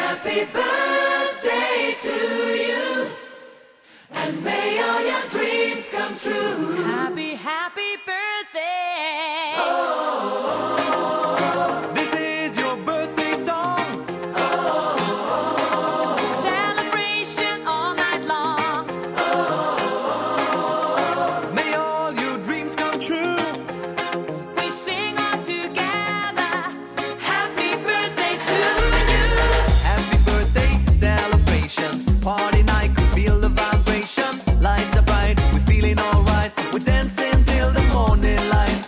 happy birthday to you, and may all your dreams come true. Happy, happy birthday. Oh, this is your birthday song. Celebration all night long. May all your dreams come true. We sing all together. happy birthday to you. Happy birthday celebration. Party night, could feel the vibration. Lights are bright, we're feeling alright. We're dancing till the morning light.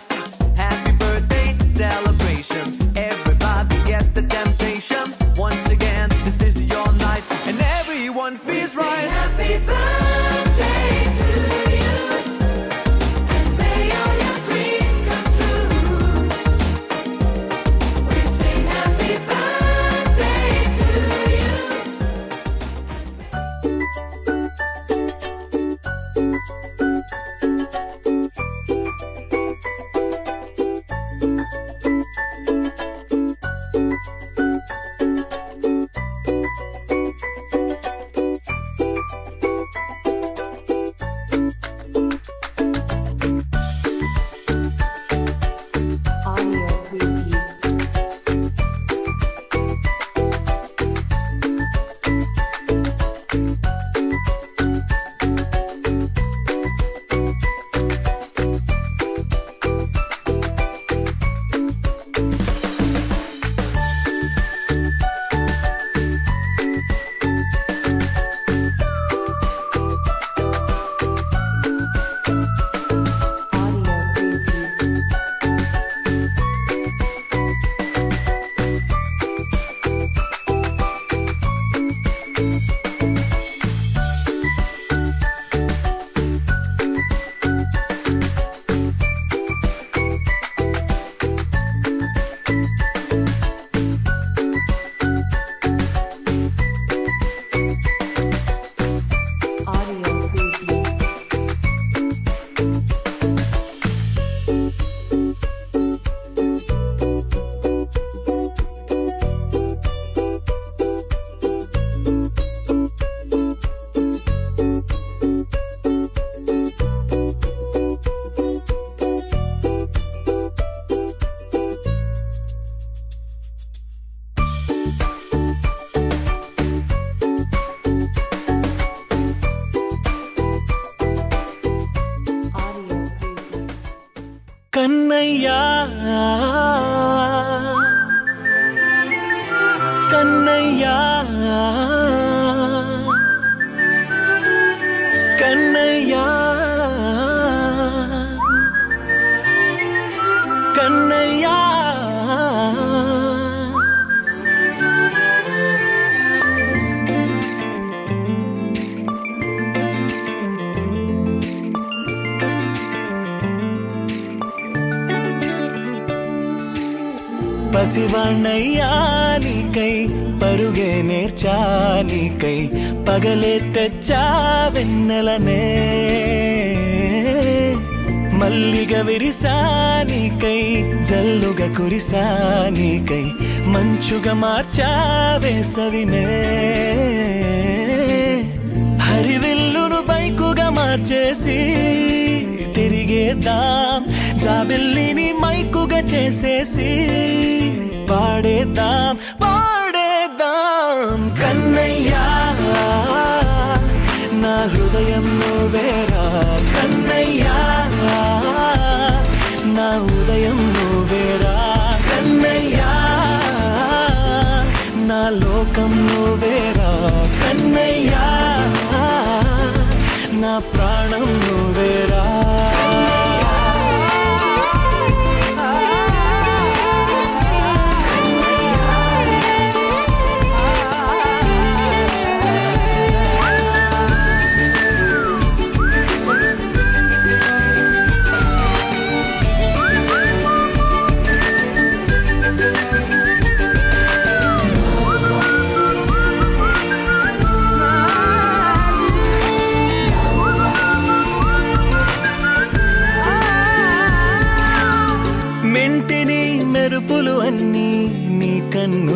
Happy birthday celebration. Everybody get the temptation. Once again, this is your night, and everyone feels Sing right. happy birthday to you, and may all your dreams come true. We sing happy birthday to you. Audio preview. Audio preview. Audio preview. Audio preview. కన్నయ్యా కన్నయ్యా కన్నయ్యా కన్నయ్యా పసివాణ్ణయ్యా నీకై పరుగే నేర్చా నీకై పగలే తెచ్చా వెన్నెలనే మల్లిగ విరిసా నీకై జల్లుగా కురిసా నీకై మంచుగా మార్చా వేసవినే హరివిల్లును బైకుగా మార్చేసి తిరిగేద్దాం జాబిల్లిని మైకుగా చేసేసి పాడేద్దాం పాడేద్దాం కన్నయ్యా నా హృదయం నువ్వేరా కన్నయ్యా నా ఉదయం నువ్వేరా కన్నయ్యా నా లోకం నువ్వేరా కన్నయ్యా నా ప్రాణం నువ్వేరా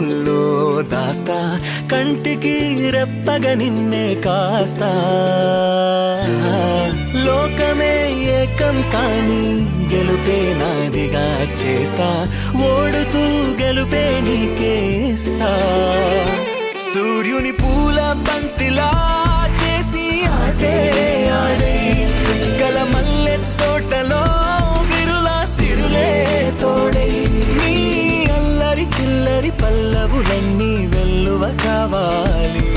పెదవుల్లో దాస్తా కంటికి రెప్పగా నిన్నే కాస్తా లోకమే ఏకం కాని గెలుపే నాదిగా చేస్తా ఓడుతూ గెలుపే నీకేస్తా సూర్యుని పూల బంతిలా చేసి ఆడే ఆడే చుక్కల మల్లె తోటలో విరులా సిరులే తోడై నీ అల్లరి చిల్లరి పల్లవులన్నీ వెల్లువ కావాలి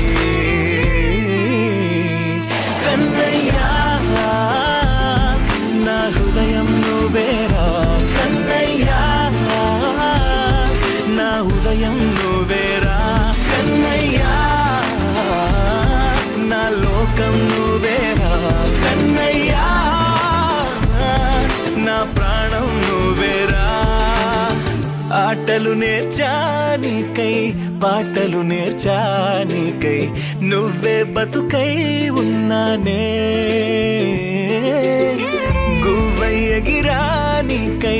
కన్నయ్యా నా హృదయం నువ్వేరా కన్నయ్యా నా హృదయం నువ్వేరా కన్నయ్యా నా లోకం నువ్వేరా కన్నయ్యా నా ప్రాణం నువ్వేరా ఆటలు నేర్చానికై పాటలు నేర్చానికై నువ్వే బతుకై ఉన్నానే గువ్వై ఎగిరానికై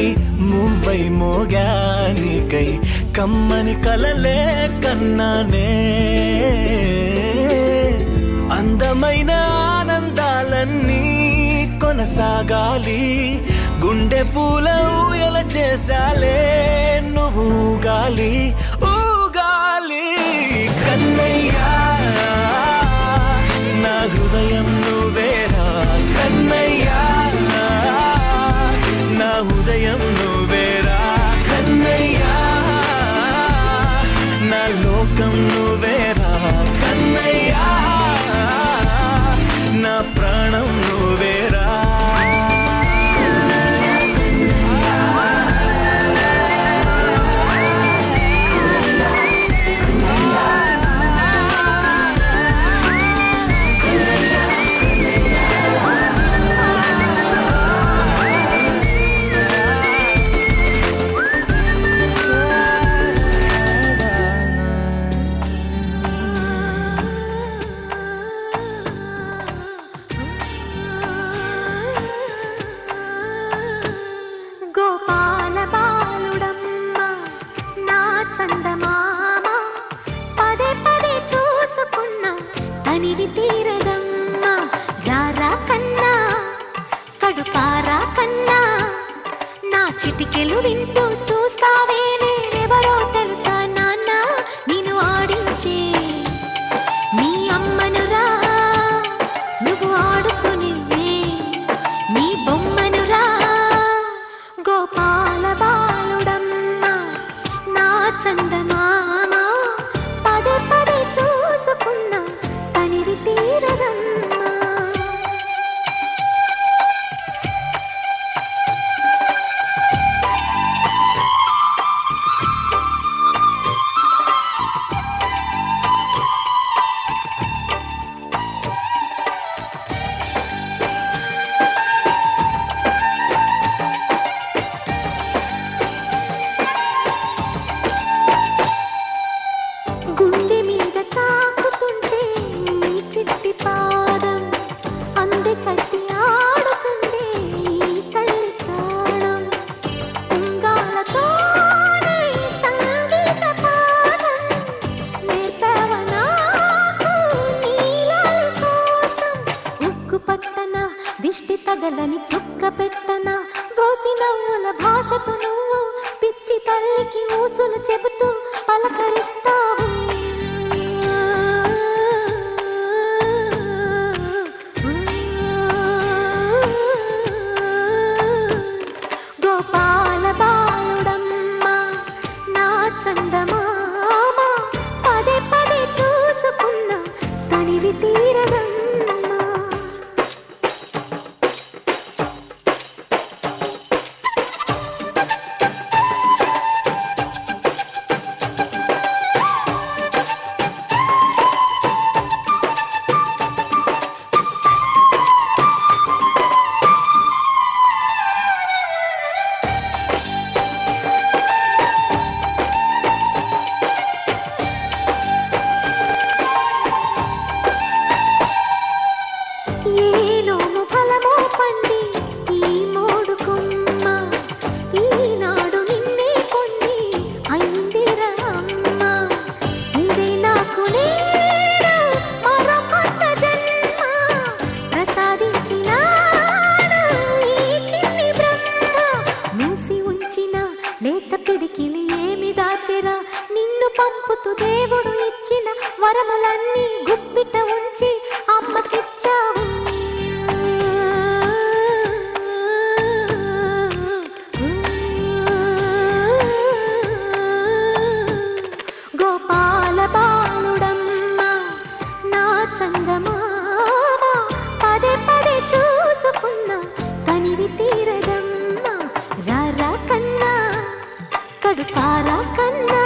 మువ్వై మోగానికై కమ్మని కలలే కన్నానే అందమైన ఆనందాలన్నీ కొనసాగాలి గుండె పూల ఊయల చేసాలే నువ్వు ఊగాలి ఊగాలి కన్నయ్యా నా హృదయం నువ్వేరా కన్నయ్యా నా హృదయం నువ్వేరా కన్నయ్యా నా లోకం నువ్వేరా కన్నయ్యా నా ప్రాణం నువ్వేరా గోపాల బాలుడమ్మ నా చందమామ పదే పదే చూసుకున్నా తనివి తీరదమ్మ రారా కన్నా కడుపారా కన్నా నా చిటికెలు వింటూ చూస్తావే నేనెవరో తెలుసా నాన్న నేను ఆడించే నీ అమ్మనురా నువ్వు ఆడుకుని నీ బొమ్మనురా గోపాల బాలుడమ్మ నా చందమామ పదే పదే చూసుకున్నా తనివి తీరదమ్మా గుండె మీద తాకుతుంటే నీ చిట్టి పాదం అంది కట్టి ఆడుతుంది ఈ తల్లి ప్రాణం ఉంగాలతోనే సంగీత పాఠం నేర్పావ నాకు నీలాలి కోసం ఉక్కు పట్టన దిష్టి తగలని చుక్క పెట్టన దోసి నవ్వుల భాషతో నువ్వు పిచ్చి తల్లికి ఊసులు చెబుతూ పలకరిస్తావు గోపాల బాలుడమ్మ నా చందమామ పదే పదే చూసుకున్నా తనివి తీరదమ్మా పోతూ దేవుడు ఇచ్చిన వరములన్నీ గుప్పిట ఉంచి అమ్మకిచ్చావు. గోపాల బాలుడమ్మ నా చందమామ పదే పదే చూసుకున్నా తనివి తీరదమ్మ. రారా కన్నా కడుపారా కన్నా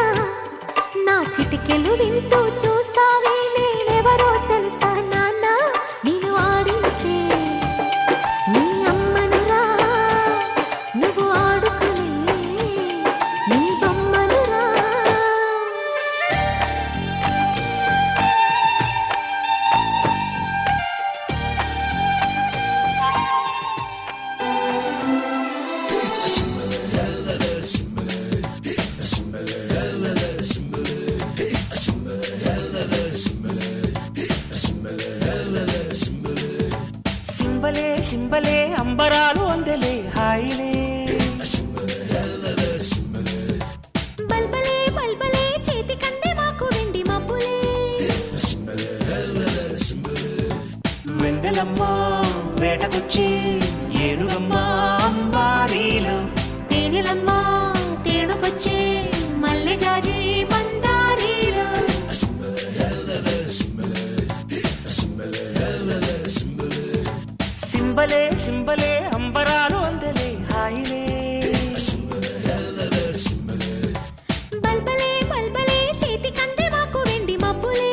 నా చిటికెలు వింటూ చూస్తావే నేనెవరో తెలుసా నాన్న నేను ఆడించే నీ అమ్మనురా నువ్వు ఆడుకునే నీ బొమ్మనురా. సింబలే సింబలే అంబరాలు అందలే హాయిలే బల్బలే బల్బలే చేతి కందే మాకు వెండి మబ్బులే. వెందెలమ్మ వేటకొచ్చి ఏనుగమ్మ అంబారీలు తేనెలమ్మ తేడుపొచ్చే మల్లె జాజి మందారీలు. సింబలే సింబలే అంబరాలు అందలే హాయిలే బల్బలే బల్బలే చేతి కందే మాకు వెండి మబ్బులే.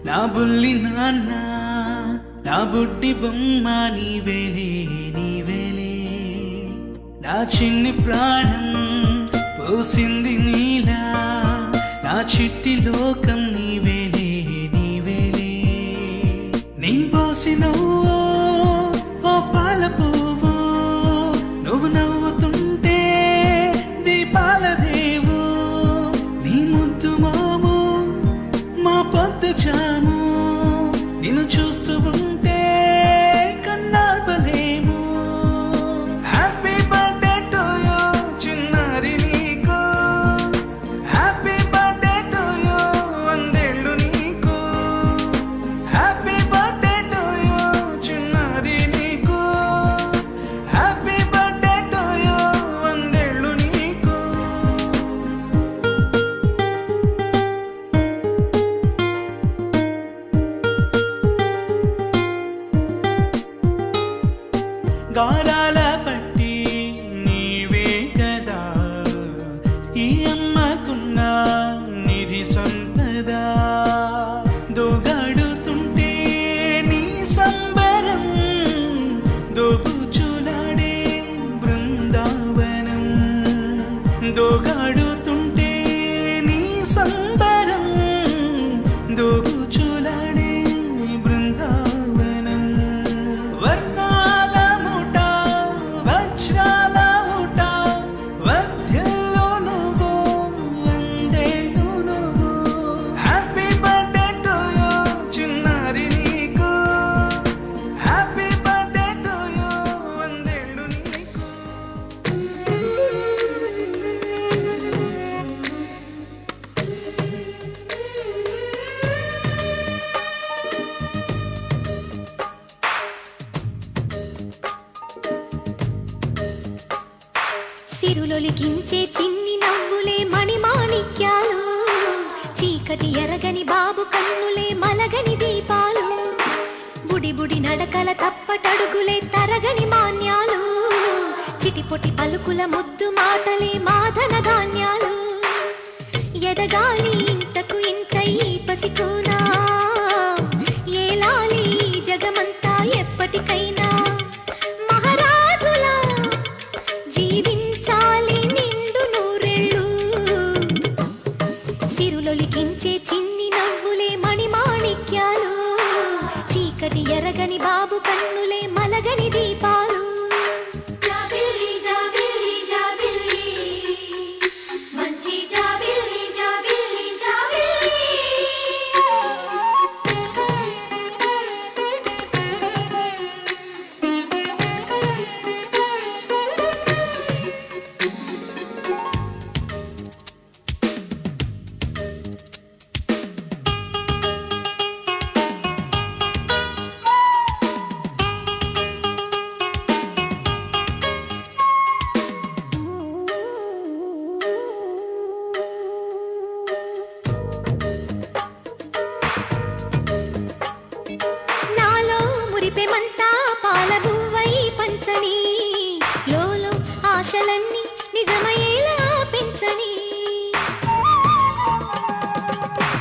నా బుల్లి నాన్న నా బుడ్డి బొమ్మ నీవేలే నీవేలే నా చిన్ని ప్రాణం పోసింది నీలా నా చిట్టి లోకం నీవేలే నీవేలే నీ పోసినవో ఓ పాల పువ్వు నువ్వు నవ్వుతుంటే దీపాల రేవు నీ ముద్దు మాము మా పొద్దు జాము నిన్ను చూస్తూ ఉంటే కన్నార్పలేము హ్యాపీ బర్త్డే టు యూ చిన్నారి నీకు హ్యాపీ బర్త్డే చీకటి ఎరగని బాబు కన్నులే మలగని దీపాలు బుడి బుడి నడకల తప్పటడుగులే తరగని మాన్యాలు చిటిపొటి పలుకుల ముద్దు మాటలే మాదన ధాన్యాలు ఎదగాలి ఇంతకు ఇంత ఈ పసికోనా ఏలాలి జగమంతా ఎప్పటికైనా మహారాజులా జీవించాలి నిండు నూరేళ్ళు సిరులొలికించే చిన్ని నవ్వులే మణిమాణిక్యాలు చీకటి ఎరగని బాబు కన్నులే మలగని దీపాలు జాబిల్లి జాబిల్లి జాబిల్లి మంచి జాబిల్లి జాబిల్లి జాబిల్లి నాలో మురిపెమంతా పాలబువ్వై పంచని లోలో ఆశలన్నీ నిజమయ్యేలా పెంచని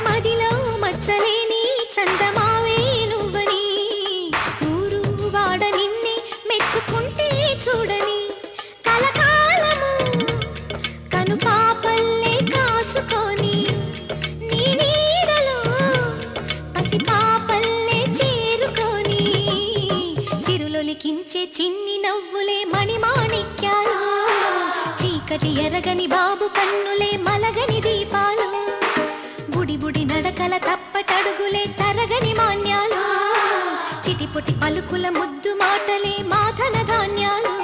మదిలో మచ్చలేని చందమావే నువ్వని ఊరు వాడ నిన్నే మెచ్చుకుంటే చూడని కలకాలము కను పాపల్లే కాసుకొని నీ నీడలో పసి పాపల్లే చేరుకొని సిరులొలికించే చిన్ని నవ్వులే మణిమాణిక్యాలు చీకటి ఎరగని బాబు కన్నులే మలగని దీపాలు బుడి బుడి నడకల తప్పటడుగులే తరగని మాన్యాలు చిటిపొటి పలుకుల ముద్దు మాటలే మాధన ధాన్యాలు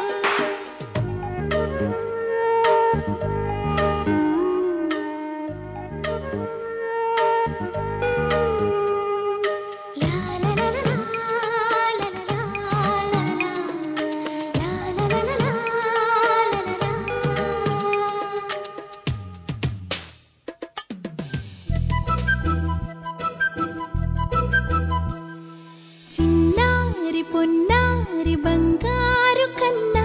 చిన్నారి పొన్నారి బంగారు కన్నా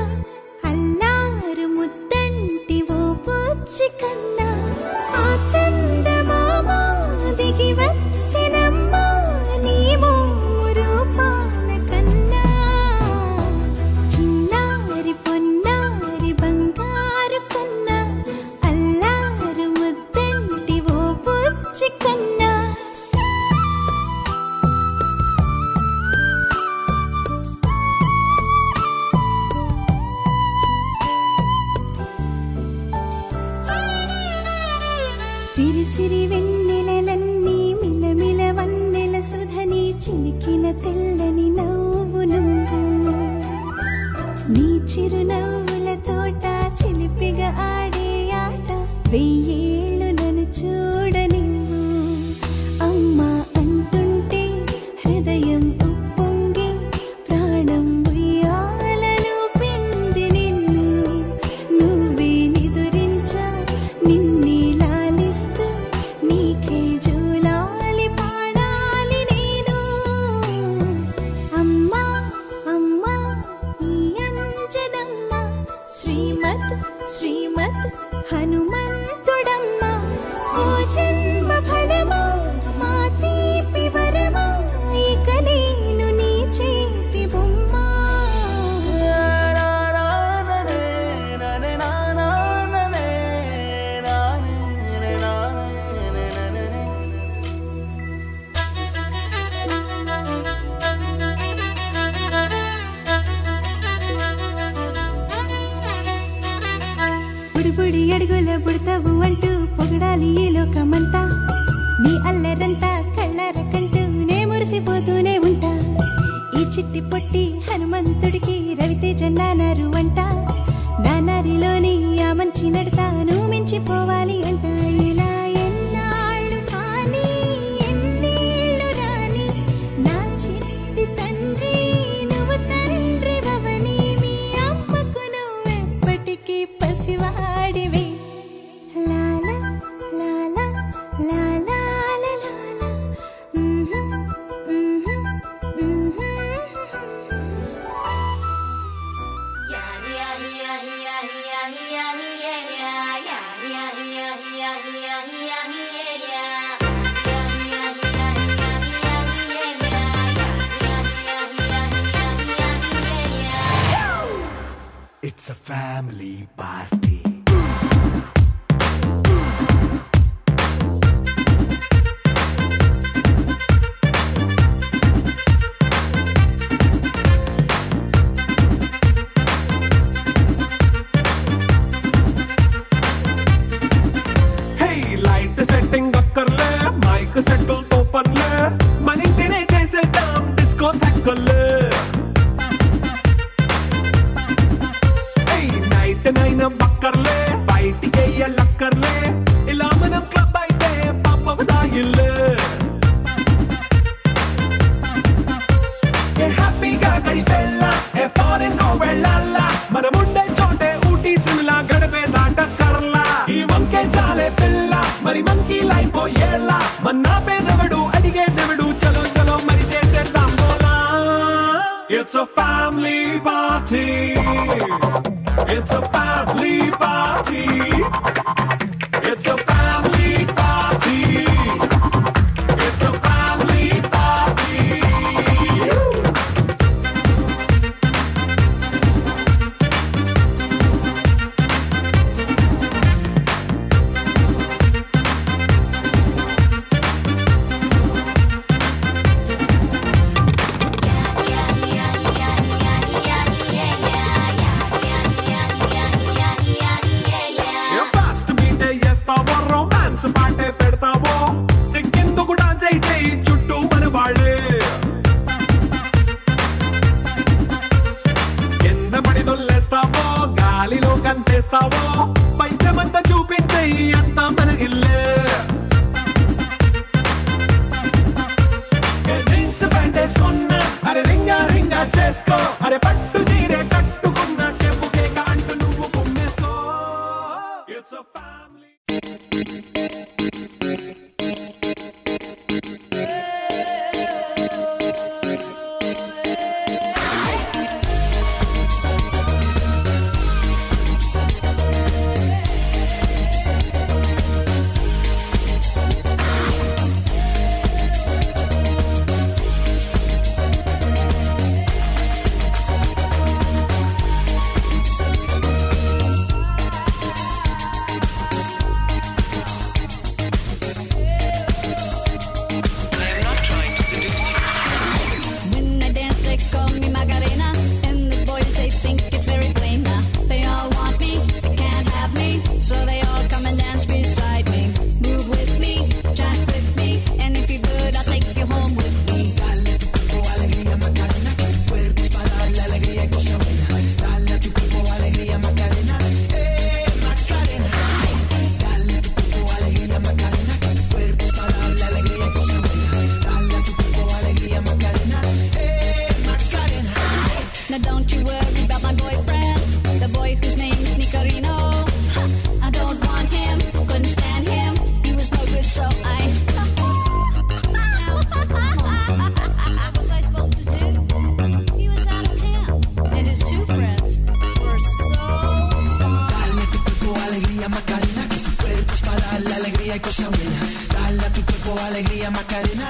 అల్లారు ముద్దంటి ఓ పూచి కన్నా ఆ చందమామ దిగి వచ్చినమ్మా నీ రూపాన కన్నా చిన్నారి పొన్నారి బంగారు కన్నా అల్లారు ముద్దంటి ఓ పూచి కన్నా సిరి సిరి వెన్నెలలన్నీ మిలమిల వన్నెల సుధని చిలికిన తెల్లని నవ్వు నువ్వు నీ చిరునవ్వుల తోట చిలిపిగా ఆడే ఆట వెయ్యేళ్ళు నన్ను చూడ నువ్వు అమ్మా అంటుంటే హృదయం ఉప్పొంగి ప్రాణం ఉయ్యాలలో పిండి నిన్ను నువ్వే నిదురించా నిన్నే లాలిస్తూ నీకే జోలాలి పాడాలి నేను అమ్మా అమ్మా ఈ అంజనమ్మ శ్రీమత్ శ్రీమత్ హనుమంతుడమ్మ ఓ జన్మ ఫలమా మా తీపి వరమా ఇక నేను నీ చేతి బొమ్మ బుడి బుడి అడుగుల బుడతావు అంటూ పొగడాలి ఈ లోకమంతా నీ అల్లరంతా కళ్ళార కంటూ నే మురిసిపోతూనే ఉంటా ఈ చిట్టి పొట్టి హనుమంతుడికి రవితేజ నానారు అంట నానారిలోని ఆ మంచి నడతాను మించిపోవాలి అంట ఇలా ఎన్నాళ్ళు కానీ ఎన్నేళ్ళు రాని నా చిట్టి తండ్రి నువ్వు తండ్రి భవని మీ అమ్మకు నువ్వెప్పటికీ పసివాడివే లాలా లాలా లాలా family party. Hey, light setting akkarle, mic settle to panle, manintine chesedam disco thakkale. Hey, night nine bakkarle, bite ye lakkarle, ila manam club aite papa vadayille. Ye happy ga gadipella, e foreign no vellalla, manamunde chote ooty simla gadape daata karla. Ee vanke chale pilla, mari monkey life poyella, manna pedavadu adige devadu chalo chalo mari chesedam bola. It's a family party. It's a family party. It's a family party. It's a family party. Fast meet చేస్తావో romance పాటే పెడతావో సిక్కిందుకు dance అయితే చుట్టూ మన వాళ్ళే కింద పడి దొల్లేస్తావో గాలిలో కంటేస్తావో పైచమంతా చూపించే అంతా మన ఇల్లే జీన్స్ ప్యాంట్ వేసుకున్నా అరే రింగా రింగా చేసుకో అరే పట్టు చీరే కట్టుకున్న చెప్పుకే అంటూ నువ్వు కుమ్మేసుకో. It's a family. When I dance, they call me Macarena, and the boys they think it's very plain. They all want me, they can't have me, so they all come and dance beside me. Move with me, chat with me, and if you're good, I'll take you home with me. Now don't you worry about my boyfriend, the boy whose name is Nicarino. I don't want him, couldn't stand him, he was no good, so I. What was I supposed to do? He was out of town, and his two friends were so fun. Alegría Macarena, que tu cuerpo es para la alegría y cosa buena. Dale a tu cuerpo alegría Macarena.